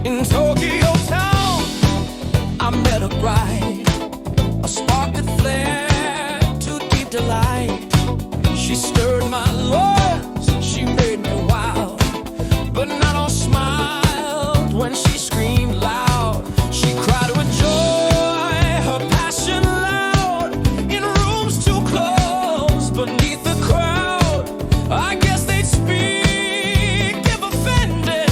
In Tokyo town, I met a bride, a spark that flared to deep delight. She stirred my loins, she made me wild, but not all smiled when she screamed loud. She cried with joy, her passion loud, in rooms too close, beneath the crowd. I guess they'd speak if offended,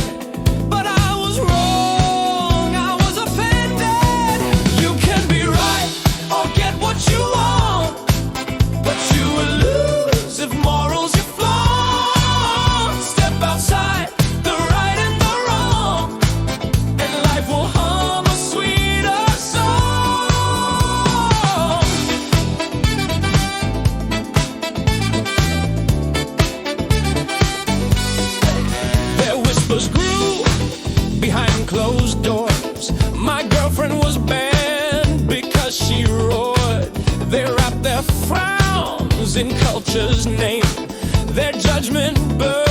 but I was wrong, I was offended. You can be right or get what you want, but you will lose if morals you flaunt. Step outside the right and the wrong, and life will hum a sweeter song. Their whispers grew behind closed doors. My girlfriend was banned because she roared. They wrapped their frowns in culture's name. Their judgment burned